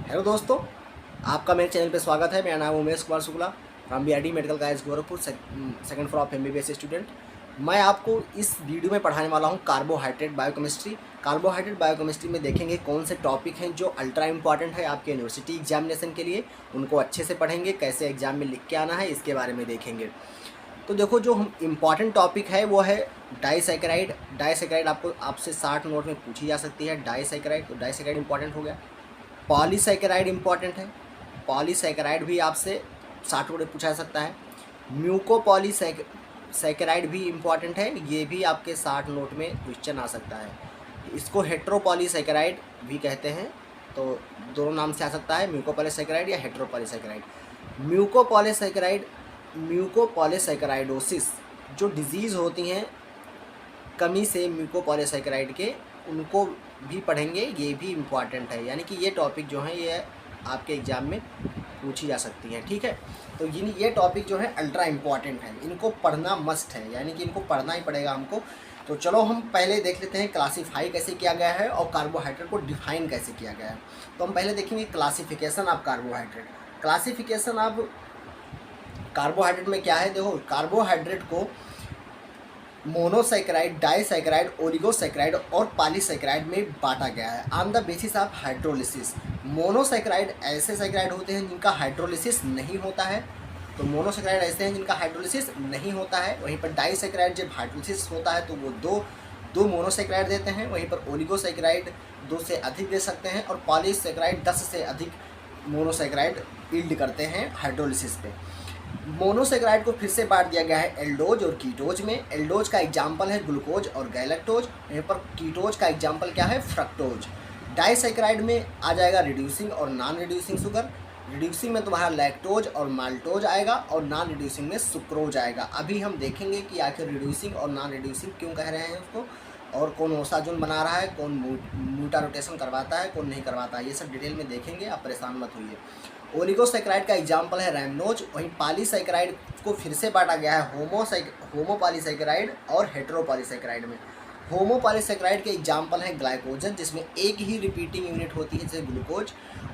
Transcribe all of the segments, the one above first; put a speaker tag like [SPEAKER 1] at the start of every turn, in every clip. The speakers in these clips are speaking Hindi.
[SPEAKER 1] हेलो दोस्तों, आपका मेरे चैनल पे स्वागत है। मेरा नाम Umesh Kumar Shukla from BRD medical college Gorakhpur, second floor of MBBS student. मैं आपको इस वीडियो में पढ़ाने वाला हूँ कार्बोहाइड्रेट बायोकेमिस्ट्री। कार्बोहाइड्रेट बायोकेमिस्ट्री में देखेंगे कौन से टॉपिक हैं जो अल्ट्रा इंपॉर्टेंट है आपके यूनिवर्सिटी एग्जामिनेशन के लिए। उनको अच्छे से पढ़ेंगे, कैसे एग्जाम में लिख के आना है इसके बारे में देखेंगे। तो देखो, जो हम इम्पॉर्टेंट टॉपिक है वो है डाइसैकेराइड। डाइसैकेराइड आपसे 60 नोट में पूछी जा सकती है। डाइसैकेराइड, तो डाइसैकेराइड इंपॉर्टेंट हो गया। पॉलीसैकेराइड इंपॉर्टेंट है। पॉलीसैकेराइड भी आपसे 60 नोट में पूछा जा सकता है। म्यूकोपॉलीसैकेराइड भी इम्पॉर्टेंट है, ये भी आपके 60 नोट में क्वेश्चन आ सकता है। इसको हेट्रोपॉलीसैकेराइड भी कहते हैं, तो दोनों नाम से आ सकता है, म्यूकोपॉलीसैकेराइड या हेट्रोपॉलीसैकेराइड। म्यूकोपॉलीसैकेराइडोसिस जो डिजीज़ होती हैं कमी से म्यूकोपॉलीसैकेराइड के, उनको भी पढ़ेंगे, ये भी इम्पॉर्टेंट है। यानी कि ये टॉपिक जो है ये आपके एग्ज़ाम में पूछी जा सकती है। ठीक है, तो ये टॉपिक जो है अल्ट्रा इम्पॉर्टेंट है, इनको पढ़ना मस्ट है, यानी कि इनको पढ़ना ही पड़ेगा हमको। तो चलो हम पहले देख लेते हैं क्लासीफाई कैसे किया गया है और कार्बोहाइड्रेट को डिफाइन कैसे किया गया है। तो हम पहले देखेंगे classification of carbohydrate. Classification of carbohydrate में क्या है, देखो कार्बोहाइड्रेट को मोनोसैकेराइड, डाइसैकेराइड, ओलिगोसैकेराइड और पॉलीसैकेराइड में बांटा गया है on the basis of hydrolysis. Monosaccharide ऐसे सैकेराइड होते हैं जिनका हाइड्रोलिसिस नहीं होता है, तो मोनोसैकेराइड ऐसे हैं जिनका हाइड्रोलिसिस नहीं होता है। वहीं पर डाइसैकेराइड जब हाइड्रोलिसिस होता है तो वो दो मोनोसैकेराइड देते हैं। वहीं पर ओलिगोसैकेराइड 2 से अधिक दे सकते हैं और पॉलीसैकेराइड 10 से अधिक मोनोसैकेराइड यील्ड करते हैं हाइड्रोलिसिस पे। मोनोसैकेराइड को फिर से बांट दिया गया है एल्डोज और कीटोज में। एल्डोज का एग्जाम्पल है ग्लूकोज और गैलेक्टोज। यहाँ पर कीटोज का एग्जाम्पल क्या है, फ्रक्टोज। डाइसैकेराइड में आ जाएगा रिड्यूसिंग और नॉन रिड्यूसिंग शुगर। रिड्यूसिंग में तुम्हारा लैक्टोज और माल्टोज आएगा और नॉन रिड्यूसिंग में सुक्रोज आएगा। अभी हम देखेंगे कि आखिर रिड्यूसिंग और नॉन रिड्यूसिंग क्यों कह रहे हैं उसको, और कौन ओसाजोन बना रहा है, कौन म्यूटा रोटेशन करवाता है, कौन नहीं करवाता है, ये सब डिटेल में देखेंगे, आप परेशान मत होइए। ओलिगोसैकेराइड का एग्जाम्पल है रैमनोज। वहीं पॉलीसैकेराइड को फिर से बांटा गया है होमोपॉलीसैकेराइड और हेट्रोपॉलीसैकेराइड में। होमोपॉलीसैकेराइड के एग्जाम्पल हैं ग्लाइकोजन, जिसमें एक ही रिपीटिंग यूनिट होती है जैसे ग्लूकोज,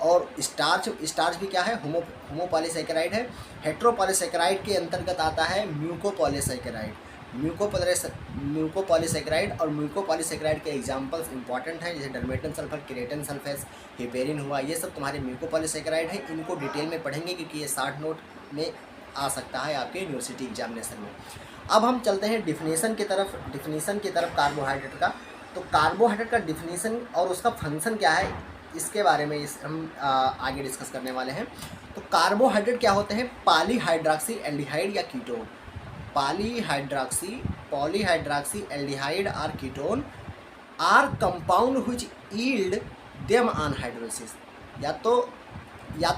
[SPEAKER 1] और स्टार्च भी क्या है, होमोपॉलीसैकेराइड है। हेट्रोपॉलीसैकेराइड के अंतर्गत आता है म्यूकोपॉलीसैकेराइड। म्यूकोपॉलीसैकेराइड और म्यूकोपॉलीसैकेराइड के एग्जांपल्स इंपॉर्टेंट हैं, जैसे डर्मेटन सल्फर, किरेटन सल्फेस, हेपेरिन हुआ, ये सब तुम्हारे म्यूकोपॉलीसैकेराइड हैं। इनको डिटेल में पढ़ेंगे क्योंकि ये 60 नोट में आ सकता है आपके यूनिवर्सिटी एग्जामिनेशन में। अब हम चलते हैं डिफिनीसन की तरफ कार्बोहाइड्रेट का। तो कार्बोहाइड्रेट का डिफिनीसन और उसका फंक्शन क्या है, इसके बारे में हम आगे डिस्कस करने वाले हैं। तो कार्बोहाइड्रेट क्या होते हैं, पॉलीहाइड्रॉक्सी एल्डिहाइड या कीटोन। पॉलीहाइड्रॉक्सी एल्डिहाइड और ketone are compound which yield them on hydrolysis. या तो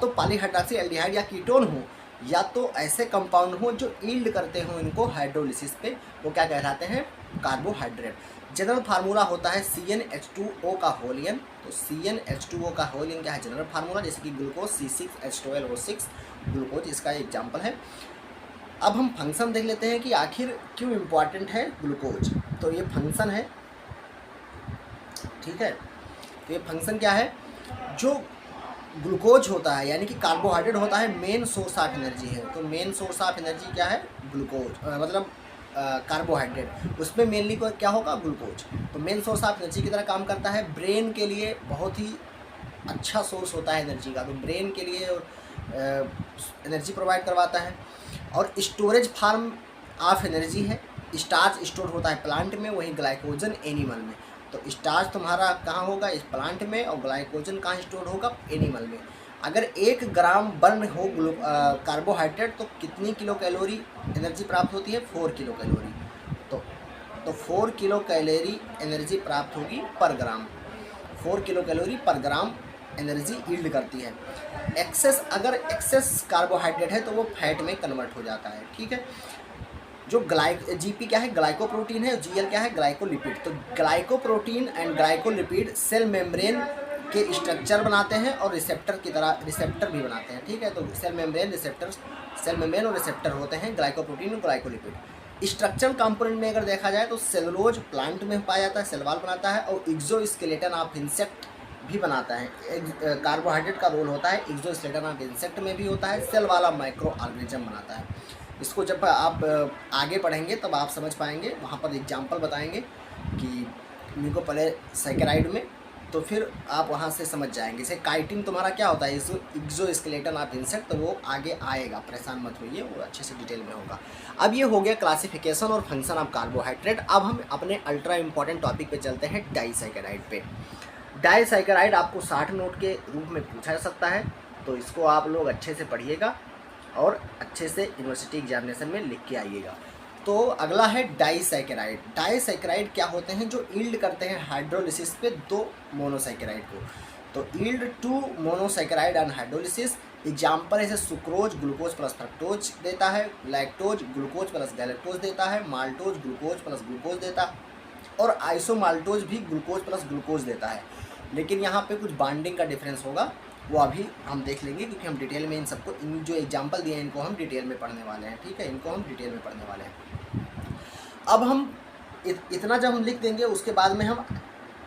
[SPEAKER 1] पॉलीहाइड्रॉक्सी एल्डिहाइड या कीटोन हो, या तो ऐसे कंपाउंड हो जो यील्ड करते हो इनको हाइड्रोलिसिस पे, वो क्या कहलाते हैं, कार्बोहाइड्रेट। जनरल फार्मूला होता है CnH2O का होलियन। तो CnH2O का होलियन क्या है, जनरल फार्मूला, जैसे कि ग्लूकोज C6H12O6 ग्लूकोज, इसका एग्जाम्पल है। अब हम फंक्शन देख लेते हैं कि आखिर क्यों इम्पॉर्टेंट है ग्लूकोज। तो ये फंक्शन है, ठीक है। तो ये फंक्शन क्या है, जो ग्लूकोज होता है यानी कि कार्बोहाइड्रेट होता है, मेन सोर्स ऑफ एनर्जी है। तो मेन सोर्स ऑफ एनर्जी क्या है, ग्लूकोज, मतलब कार्बोहाइड्रेट, उसमें मेनली क्या होगा, ग्लूकोज। तो मेन सोर्स ऑफ एनर्जी की तरह काम करता है। ब्रेन के लिए बहुत ही अच्छा सोर्स होता है एनर्जी का, तो ब्रेन के लिए एनर्जी प्रोवाइड करवाता है। और स्टोरेज फार्म ऑफ एनर्जी है। स्टार्च स्टोर होता है प्लांट में, वहीं ग्लाइकोजन एनिमल में। तो स्टार्च तुम्हारा कहाँ होगा, इस प्लांट में, और ग्लाइकोजन कहाँ स्टोर होगा, एनिमल में। अगर 1 ग्राम बर्न हो कार्बोहाइड्रेट तो कितनी किलो कैलोरी एनर्जी प्राप्त होती है, 4 किलो कैलोरी। तो 4 किलो कैलोरी एनर्जी प्राप्त होगी पर ग्राम, 4 किलो कैलोरी पर ग्राम एनर्जी यील्ड करती है। अगर एक्सेस कार्बोहाइड्रेट है तो वो फैट में कन्वर्ट हो जाता है, ठीक है। जो जीपी क्या है, ग्लाइकोप्रोटीन है, जीएल क्या है, ग्लाइकोलिपिड। तो glycoprotein and glycolipid cell membrane के स्ट्रक्चर बनाते हैं और रिसेप्टर भी बनाते हैं, ठीक है। तो सेल मेम्ब्रेन और रिसेप्टर होते हैं ग्लाइकोप्रोटीन और ग्लाइकोलिपिड। स्ट्रक्चरल कंपोनेंट में अगर देखा जाए तो सेलुलोज प्लांट में पाया जाता है, सेल वॉल बनाता है, और एक्सोस्केलेटन ऑफ इंसेक्ट भी बनाता है। कार्बोहाइड्रेट का रोल होता है एक्सोस्केलेटन ऑफ इंसेक्ट में भी होता है, सेल वाला माइक्रो ऑर्गेनिज्म बनाता है। इसको जब आप आगे पढ़ेंगे तब आप समझ पाएंगे, वहाँ पर एग्जाम्पल बताएंगे कि म्यूकोपॉलीसैकेराइड में, तो फिर आप वहाँ से समझ जाएंगे। जैसे काइटिन तुम्हारा क्या होता है, एक्सोस्केलेटन ऑफ इंसेक्ट, तो वो आगे आएगा, परेशान मत होइए, वो अच्छे से डिटेल में होगा। अब ये हो गया क्लासिफिकेशन और फंक्शन ऑफ कार्बोहाइड्रेट। अब हम अपने अल्ट्रा इंपॉर्टेंट टॉपिक पे चलते हैं, डाइसैकेराइड पे। डाइसैकेराइड आपको 60 नोट के रूप में पूछा जा सकता है, तो इसको आप लोग अच्छे से पढ़िएगा और अच्छे से यूनिवर्सिटी एग्जामिनेशन में लिख के आइएगा। तो अगला है डाइसैकेराइड। डाइसैकेराइड क्या होते हैं, जो ईल्ड करते हैं हाइड्रोलिसिस पे दो मोनोसैकेराइड को। तो yield 2 monosaccharide on hydrolysis. Example है सुक्रोज ग्लूकोज प्लस फ्रक्टोज देता है, लैक्टोज ग्लूकोज प्लस गैलेक्टोज देता है, माल्टोज ग्लूकोज प्लस ग्लूकोज देता है, और आइसोमाल्टोज भी ग्लूकोज प्लस ग्लूकोज देता है। लेकिन यहाँ पे कुछ बाइंडिंग का डिफरेंस होगा, वो अभी हम देख लेंगे, क्योंकि हम डिटेल में इन सबको, इन जो एग्जाम्पल दिए हैं इनको हम डिटेल में पढ़ने वाले हैं, ठीक है, इनको हम डिटेल में पढ़ने वाले हैं। अब हम इतना जब हम लिख देंगे, उसके बाद में हम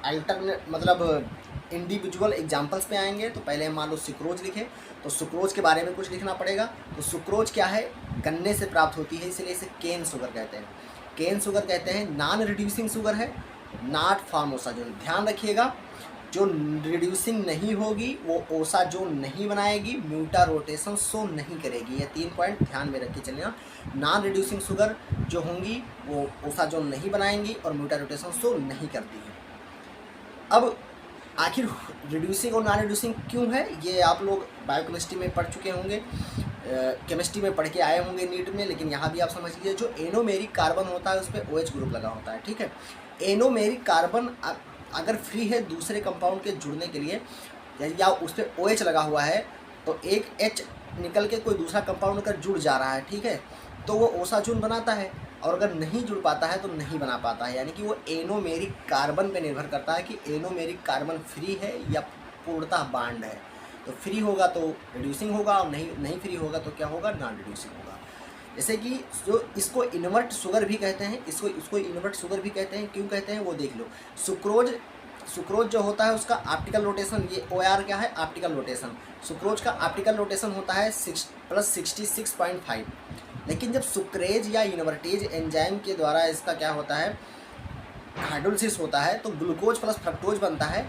[SPEAKER 1] अल्टरनेट मतलब इंडिविजुअल एग्जाम्पल्स पे आएंगे। तो पहले हम मान लो सुक्रोज लिखे, तो सुक्रोज के बारे में कुछ लिखना पड़ेगा। तो सुक्रोज क्या है, गन्ने से प्राप्त होती है, इसलिए इसे केन शुगर कहते हैं। केन शुगर कहते हैं, नॉन रिड्यूसिंग शुगर है, नॉट फार्मोसाजोन। ध्यान रखिएगा, जो रिड्यूसिंग नहीं होगी वो ओसाजोन नहीं बनाएगी, म्यूटा रोटेशन शो नहीं करेगी। ये 3 पॉइंट ध्यान में रख के चलना। नॉन रिड्यूसिंग शुगर जो होंगी वो ओसाजोन नहीं बनाएंगी और म्यूटा रोटेशन शो नहीं करती है। अब आखिर रिड्यूसिंग और नॉन रिड्यूसिंग क्यों है, ये आप लोग बायोकेमिस्ट्री में पढ़ चुके होंगे, केमिस्ट्री में पढ़ के आए होंगे नीट में, लेकिन यहाँ भी आप समझ लीजिए, जो एनोमेरिक कार्बन होता है उस पर OH ग्रुप लगा होता है, ठीक है। एनोमेरिक कार्बन अगर फ्री है दूसरे कंपाउंड के जुड़ने के लिए, या उस पर OH लगा हुआ है, तो एक H निकल के कोई दूसरा कंपाउंड अगर जुड़ जा रहा है, ठीक है, तो वो ओसाजोन बनाता है, और अगर नहीं जुड़ पाता है तो नहीं बना पाता है। यानी कि वो एनोमेरिक कार्बन पे निर्भर करता है कि एनोमेरिक कार्बन फ्री है या पूर्णतः बांड है। तो फ्री होगा तो रिड्यूसिंग होगा, और नहीं फ्री होगा तो क्या होगा, नॉन रिड्यूसिंग होगा। जैसे कि जो इसको इन्वर्ट शुगर भी कहते हैं, इसको इन्वर्ट शुगर भी कहते हैं। क्यों कहते हैं वो देख लो। सुक्रोज जो होता है उसका ऑप्टिकल रोटेशन, ये OR क्या है, ऑप्टिकल रोटेशन। सुक्रोज का ऑप्टिकल रोटेशन होता है +66.5। लेकिन जब सुक्रेज या इन्वर्टेज एंजाइम के द्वारा इसका क्या होता है, हाइड्रोलिसिस होता है, तो ग्लूकोज प्लस फ्रक्टोज बनता है।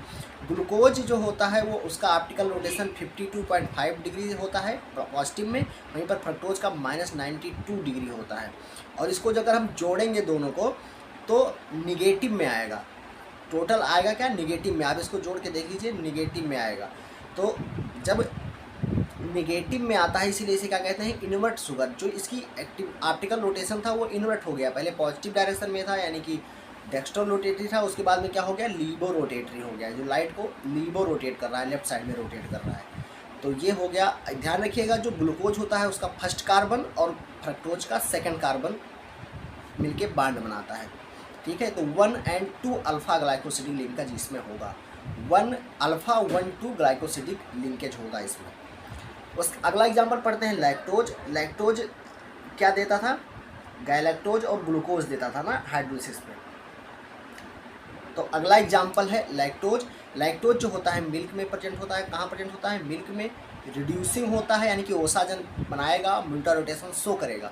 [SPEAKER 1] ग्लूकोज जो होता है वो उसका ऑप्टिकल रोटेशन 52.5 डिग्री होता है पॉजिटिव में, वहीं पर फ्रक्टोज का -92 डिग्री होता है। और इसको जब अगर हम जोड़ेंगे दोनों को तो निगेटिव में आएगा, टोटल आएगा क्या, निगेटिव में। आप इसको जोड़ के देख लीजिए, निगेटिव में आएगा। तो जब निगेटिव में आता है, इसीलिए इसे क्या कहते हैं, इन्वर्ट शुगर। जो इसकी एक्टिव ऑप्टिकल रोटेशन था वो इन्वर्ट हो गया, पहले पॉजिटिव डायरेक्शन में था, यानी कि डेक्स्ट्रो रोटेटरी था, उसके बाद में क्या हो गया, लीबो रोटेटरी हो गया, जो लाइट को लीबो रोटेट कर रहा है, लेफ्ट साइड में रोटेट कर रहा है। तो ये हो गया। ध्यान रखिएगा, जो ग्लूकोज होता है उसका फर्स्ट कार्बन और फ्रक्टोज का सेकंड कार्बन मिलके बांड बनाता है, ठीक है। तो 1 और 2 अल्फा ग्लाइकोसिडिक लिंकेज इसमें होगा, 1 अल्फा 1 2 ग्लाइकोसिडिक लिंकेज होगा इसमें। उस अगला एग्जाम्पल पढ़ते हैं, लैक्टोज। लैक्टोज क्या देता था, गैलेक्टोज और ग्लूकोज देता था ना हाइड्रोलिसिस में। तो अगला एग्जाम्पल है लैक्टोज। लैक्टोज जो होता है मिल्क में प्रेजेंट होता है। कहाँ प्रेजेंट होता है, मिल्क में। रिड्यूसिंग होता है, यानी कि ओसाजन बनाएगा, म्यूटा रोटेशन शो करेगा।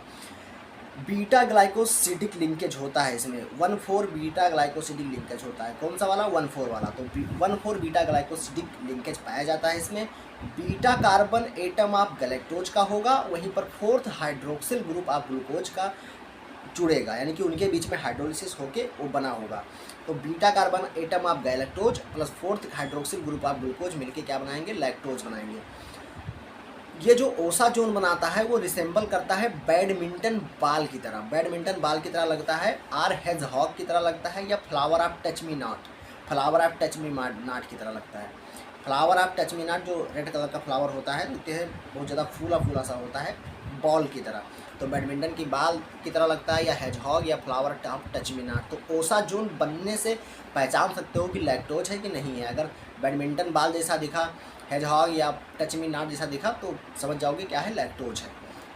[SPEAKER 1] बीटा ग्लाइकोसिडिक लिंकेज होता है इसमें, 1,4 बीटा ग्लाइकोसिडिक लिंकेज होता है। कौन सा वाला, 1,4 वाला। तो 1,4 बीटा ग्लाइकोसिडिक लिंकेज पाया जाता है इसमें। Beta carbon atom of galactose का होगा, वहीं पर 4th hydroxyl group of glucose का जुड़ेगा, यानी कि उनके बीच में हाइड्रोलिसिस होके वो बना होगा। तो beta carbon atom of galactose plus 4th hydroxyl group of glucose मिलके क्या बनाएंगे, लैक्टोज बनाएंगे। ये जो ओसाजोन बनाता है वो रिसेंबल करता है बैडमिंटन बॉल की तरह। बैडमिंटन बॉल की तरह लगता है, आर हेजहॉग की तरह लगता है, या flower of touch me not, flower of touch me not की तरह लगता है। Flower of touch me not जो रेड कलर का फ्लावर होता है, देखते हैं बहुत ज़्यादा फूला फूला सा होता है, बॉल की तरह। तो बैडमिंटन की बॉल की तरह लगता है, या हेजहॉग या flower of touch me not. तो ओसाजोन बनने से पहचान सकते हो कि लैक्टोज है कि नहीं है। अगर बैडमिंटन बॉल जैसा दिखा, हेजहॉग या टच मी नॉट जैसा दिखा, तो समझ जाओगे क्या है, लैक्टोज है।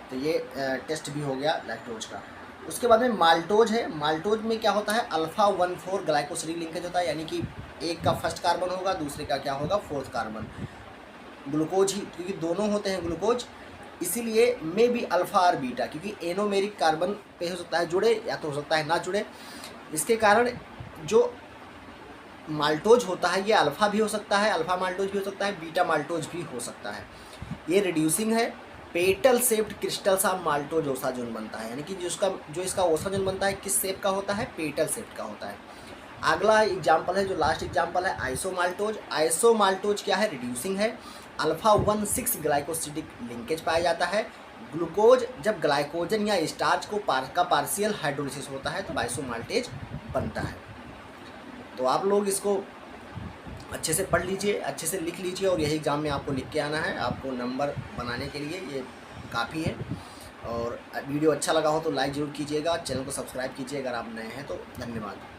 [SPEAKER 1] तो ये टेस्ट भी हो गया लैक्टोज का। उसके बाद में माल्टोज है। माल्टोज में क्या होता है, अल्फा 1,4 ग्लाइकोसिडिक लिंकेज होता है, यानी कि एक का फर्स्ट कार्बन होगा, दूसरे का क्या होगा, फोर्थ कार्बन। ग्लूकोज ही, क्योंकि दोनों होते हैं ग्लूकोज, इसीलिए मे बी अल्फ़ा और बीटा, क्योंकि एनोमेरिक कार्बन पे हो सकता है जुड़े या तो हो सकता है ना जुड़े। इसके कारण जो माल्टोज होता है ये अल्फ़ा भी हो सकता है, अल्फ़ा माल्टोज भी हो सकता है, बीटा माल्टोज भी हो सकता है। ये रिड्यूसिंग है। पेटल शेप्ड क्रिस्टल सा माल्टोज ओसाजोन बनता है, यानी कि जो इसका ओसाजोन बनता है किस शेप का होता है, पेटल शेप का होता है। अगला एग्जाम्पल है, जो लास्ट एग्जाम्पल है, आइसोमाल्टोज। आइसोमाल्टोज क्या है, रिड्यूसिंग है। अल्फा 1,6 ग्लाइकोसिडिक लिंकेज पाया जाता है। ग्लूकोज जब ग्लाइकोजन या स्टार्च को का पार्शियल हाइड्रोलिसिस होता है तो आइसोमाल्टेज बनता है। तो आप लोग इसको अच्छे से पढ़ लीजिए, अच्छे से लिख लीजिए, और यही एग्ज़ाम में आपको लिख के आना है। आपको नंबर बनाने के लिए ये काफ़ी है। और वीडियो अच्छा लगा हो तो लाइक ज़रूर कीजिएगा, चैनल को सब्सक्राइब कीजिए अगर आप नए हैं तो। धन्यवाद।